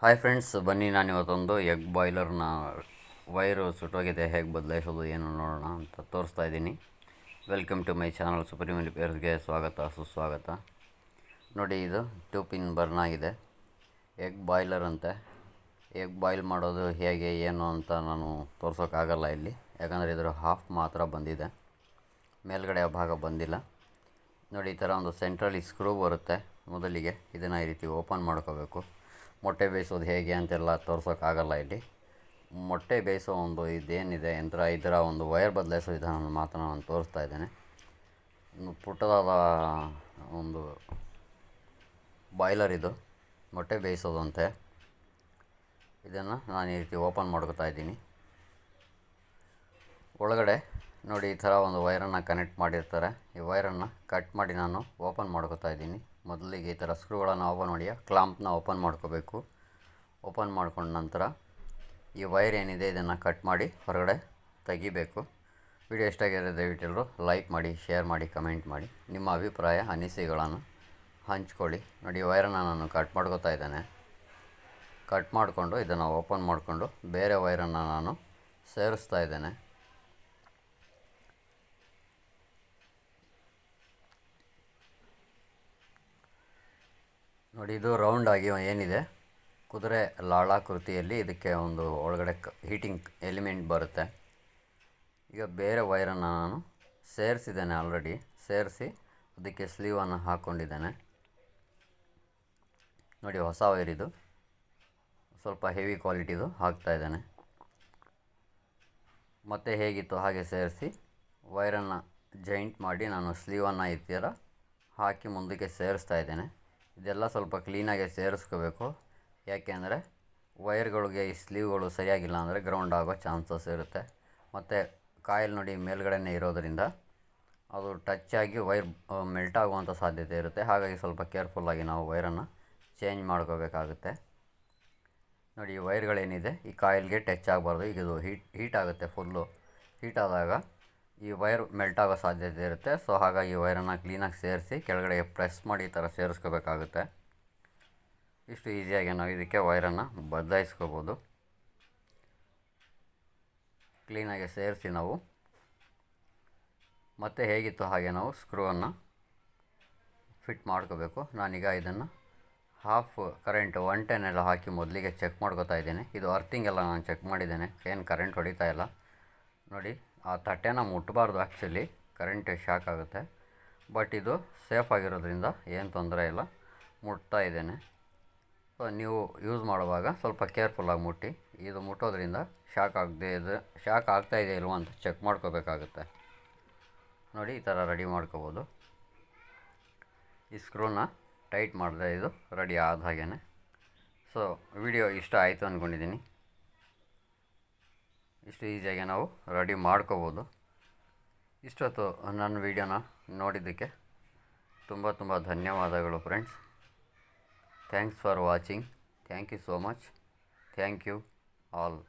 Hi friends, ಬನ್ನಿ ನಾನು ಇವತ್ತೊಂದು ಎಗ್ ಬಾಯ್ಲರ್ನ ವೈರು ಸುಟ್ಟೋಗಿದೆ ಹೇಗೆ ಬದಲಾಯಿಸೋದು ಏನು ನೋಡೋಣ ಅಂತ ತೋರಿಸ್ತಾ ಇದ್ದೀನಿ. Welcome to my channel Supreme ರಿಪೇರ್ಸ್ಗೆ ಸ್ವಾಗತ ಸುಸ್ವಾಗತ. ನೋಡಿ, ಇದು 2 ಪಿನ್ ಬರ್ನ್ ಆಗಿದೆ. ಎಗ್ ಬಾಯ್ಲರ್ ಅಂತೆ. ಎಗ್ ಬಾಯ್ಲ್ ಮಾಡೋದು ಹೇಗೆ ಏನು ಅಂತ ನಾನು ತೋರ್ಸೋಕ್ಕಾಗಲ್ಲ ಇಲ್ಲಿ, ಯಾಕಂದರೆ ಇದರ ಹಾಫ್ ಮಾತ್ರ ಬಂದಿದೆ, ಮೇಲ್ಗಡೆ ಭಾಗ ಬಂದಿಲ್ಲ. ನೋಡಿ, ಈ ಥರ ಒಂದು ಸೆಂಟ್ರಲ್ಲಿ ಸ್ಕ್ರೂ ಬರುತ್ತೆ. ಮೊದಲಿಗೆ ಇದನ್ನು ಈ ರೀತಿ ಓಪನ್ ಮಾಡ್ಕೋಬೇಕು. ಮೊಟ್ಟೆ ಬೇಯಿಸೋದು ಹೇಗೆ ಅಂತೆಲ್ಲ ತೋರ್ಸೋಕ್ಕಾಗಲ್ಲ ಇಲ್ಲಿ. ಮೊಟ್ಟೆ ಬೇಯಿಸೋ ಒಂದು ಇದೇನಿದೆ ಯಂತ್ರ, ಇದರ ಒಂದು ವೈರ್ ಬದಲಾಯಿಸೋ ವಿಧಾನವನ್ನು ಮಾತ್ರ ನಾನು ತೋರಿಸ್ತಾ ಇದ್ದೇನೆ. ಪುಟ್ಟದಾದ ಒಂದು ಬಾಯ್ಲರ್ ಇದು, ಮೊಟ್ಟೆ ಬೇಯಿಸೋದಂತೆ. ಇದನ್ನು ನಾನು ಈ ರೀತಿ ಓಪನ್ ಮಾಡ್ಕೋತಾ ಇದ್ದೀನಿ. ಒಳಗಡೆ ನೋಡಿ, ಈ ಥರ ಒಂದು ವೈರನ್ನು ಕನೆಕ್ಟ್ ಮಾಡಿರ್ತಾರೆ. ಈ ವೈರನ್ನು ಕಟ್ ಮಾಡಿ ನಾನು ಓಪನ್ ಮಾಡ್ಕೋತಾ ಇದ್ದೀನಿ. ಮೊದಲಿಗೆ ಈ ಥರ ಸ್ಕ್ರೂಗಳನ್ನು ಓಪನ್ ಮಾಡಿ ಕ್ಲಾಂಪ್ನ ಓಪನ್ ಮಾಡ್ಕೋಬೇಕು. ಓಪನ್ ಮಾಡ್ಕೊಂಡ ನಂತರ ಈ ವೈರ್ ಏನಿದೆ ಇದನ್ನು ಕಟ್ ಮಾಡಿ ಹೊರಗಡೆ ತೆಗಿಬೇಕು. ವಿಡಿಯೋ ಇಷ್ಟ ಆಗಿದ್ರೆ ದಯವಿಟ್ಟು ಎಲ್ಲರೂ ಲೈಕ್ ಮಾಡಿ, ಶೇರ್ ಮಾಡಿ, ಕಮೆಂಟ್ ಮಾಡಿ, ನಿಮ್ಮ ಅಭಿಪ್ರಾಯ ಅನಿಸಿಕೆಗಳನ್ನು ಹಂಚ್ಕೊಳ್ಳಿ. ನೋಡಿ, ವೈರನ್ನು ನಾನು ಕಟ್ ಮಾಡ್ಕೋತಾ ಇದ್ದೇನೆ. ಕಟ್ ಮಾಡಿಕೊಂಡು ಇದನ್ನು ಓಪನ್ ಮಾಡಿಕೊಂಡು ಬೇರೆ ವೈರನ್ನು ನಾನು ಸೇರಿಸ್ತಾ ಇದ್ದೇನೆ. ನೋಡಿ, ಇದು ರೌಂಡಾಗಿ ಏನಿದೆ ಕುದುರೆ ಲಾಳಾಕೃತಿಯಲ್ಲಿ ಇದಕ್ಕೆ ಒಂದು ಒಳಗಡೆ ಹೀಟಿಂಗ್ ಎಲಿಮೆಂಟ್ ಬರುತ್ತೆ. ಈಗ ಬೇರೆ ವೈರನ್ನು ನಾನು ಸೇರಿಸಿದ್ದೇನೆ, ಆಲ್ರೆಡಿ ಸೇರಿಸಿ ಅದಕ್ಕೆ ಸ್ಲೀವನ್ನು ಹಾಕ್ಕೊಂಡಿದ್ದೇನೆ. ನೋಡಿ, ಹೊಸ ವೈರ್ ಇದು, ಸ್ವಲ್ಪ ಹೆವಿ ಕ್ವಾಲಿಟಿದು ಹಾಕ್ತಾಯಿದ್ದೇನೆ. ಮತ್ತು ಹೇಗಿತ್ತು ಹಾಗೆ ಸೇರಿಸಿ ವೈರನ್ನು ಜಾಯಿಂಟ್ ಮಾಡಿ ನಾನು ಸ್ಲೀವನ್ನು ಈ ಥರ ಹಾಕಿ ಮುಂದಕ್ಕೆ ಸೇರಿಸ್ತಾ ಇದ್ದೇನೆ. ಇದೆಲ್ಲ ಸ್ವಲ್ಪ ಕ್ಲೀನಾಗಿ ಸೇರಿಸ್ಕೋಬೇಕು, ಯಾಕೆಂದರೆ ವೈರ್ಗಳಿಗೆ ಈ ಸ್ಲೀವ್ಗಳು ಸರಿಯಾಗಿಲ್ಲ ಅಂದರೆ ಗ್ರೌಂಡ್ ಆಗೋ ಚಾನ್ಸಸ್ ಇರುತ್ತೆ. ಮತ್ತು ಕಾಯಿಲ್ ನೋಡಿ ಮೇಲ್ಗಡೆನೇ ಇರೋದರಿಂದ ಅದು ಟಚ್ ಆಗಿ ವೈರ್ ಮೆಲ್ಟ್ ಆಗುವಂಥ ಸಾಧ್ಯತೆ ಇರುತ್ತೆ. ಹಾಗಾಗಿ ಸ್ವಲ್ಪ ಕೇರ್ಫುಲ್ಲಾಗಿ ನಾವು ವೈರನ್ನು ಚೇಂಜ್ ಮಾಡ್ಕೋಬೇಕಾಗುತ್ತೆ. ನೋಡಿ, ಈ ವೈರ್ಗಳೇನಿದೆ ಈ ಕಾಯಿಲ್ಗೆ ಟಚ್ ಆಗಬಾರ್ದು. ಈಗ ಇದು ಹೀಟ್ ಆಗುತ್ತೆ, ಫುಲ್ಲು ಹೀಟ್ ಆದಾಗ ಈ ವೈರ್ ಮೆಲ್ಟ್ ಆಗೋ ಸಾಧ್ಯತೆ ಇರುತ್ತೆ. ಸೊ ಹಾಗಾಗಿ ವೈರನ್ನು ಕ್ಲೀನಾಗಿ ಸೇರಿಸಿ ಕೆಳಗಡೆ ಪ್ರೆಸ್ ಮಾಡಿ ಈ ಥರ ಸೇರಿಸ್ಕೋಬೇಕಾಗುತ್ತೆ. ಇಷ್ಟು ಈಸಿಯಾಗಿ ನಾವು ಇದಕ್ಕೆ ವೈರನ್ನು ಬದಲಾಯಿಸ್ಕೋಬೋದು. ಕ್ಲೀನಾಗಿ ಸೇರಿಸಿ ನಾವು ಮತ್ತೆ ಹೇಗಿತ್ತು ಹಾಗೆ ನಾವು ಸ್ಕ್ರೂವನ್ನು ಫಿಟ್ ಮಾಡ್ಕೋಬೇಕು. ನಾನೀಗ ಇದನ್ನು ಹಾಫ್ ಕರೆಂಟ್ 110 ಎಲ್ಲ ಹಾಕಿ ಮೊದಲಿಗೆ ಚೆಕ್ ಮಾಡ್ಕೋತಾ ಇದ್ದೇನೆ. ಇದು ಅರ್ಥಿಂಗ್ ಎಲ್ಲ ನಾನು ಚೆಕ್ ಮಾಡಿದ್ದೇನೆ, ಏನು ಕರೆಂಟ್ ಹೊಡಿತಾ ಇಲ್ಲ. ನೋಡಿ, ಆ ತಟ್ಟೆನ ಮುಟ್ಟಬಾರ್ದು, ಆ್ಯಕ್ಚುಲಿ ಕರೆಂಟ್ ಶಾಕ್ ಆಗುತ್ತೆ. ಬಟ್ ಇದು ಸೇಫ್ ಆಗಿರೋದ್ರಿಂದ ಏನು ತೊಂದರೆ ಇಲ್ಲ, ಮುಟ್ತಾ ಇದ್ದೇನೆ. ಸೊ ನೀವು ಯೂಸ್ ಮಾಡುವಾಗ ಸ್ವಲ್ಪ ಕೇರ್ಫುಲ್ಲಾಗಿ ಮುಟ್ಟಿ. ಇದು ಮುಟ್ಟೋದ್ರಿಂದ ಶಾಕ್ ಆಗ್ತಾಯಿದೆ ಇಲ್ವ ಅಂತ ಚೆಕ್ ಮಾಡ್ಕೋಬೇಕಾಗುತ್ತೆ. ನೋಡಿ, ಈ ಥರ ರೆಡಿ ಮಾಡ್ಕೋಬೋದು. ಈ ಸ್ಕ್ರೂನ ಟೈಟ್ ಮಾಡಿದ್ರೆ ಇದು ರೆಡಿ ಆದ ಹಾಗೇ. ಸೊ ವಿಡಿಯೋ ಇಷ್ಟ ಆಯಿತು ಅಂದ್ಕೊಂಡಿದ್ದೀನಿ. ಇಷ್ಟು ಈಸಿಯಾಗಿ ನಾವು ರೆಡಿ ಮಾಡ್ಕೋಬೋದು. ಇಷ್ಟೊತ್ತು ನನ್ನ ವಿಡಿಯೋನ ನೋಡಿದ್ದಕ್ಕೆ ತುಂಬ ತುಂಬ ಧನ್ಯವಾದಗಳು friends. Thanks for watching. Thank you so much. Thank you all.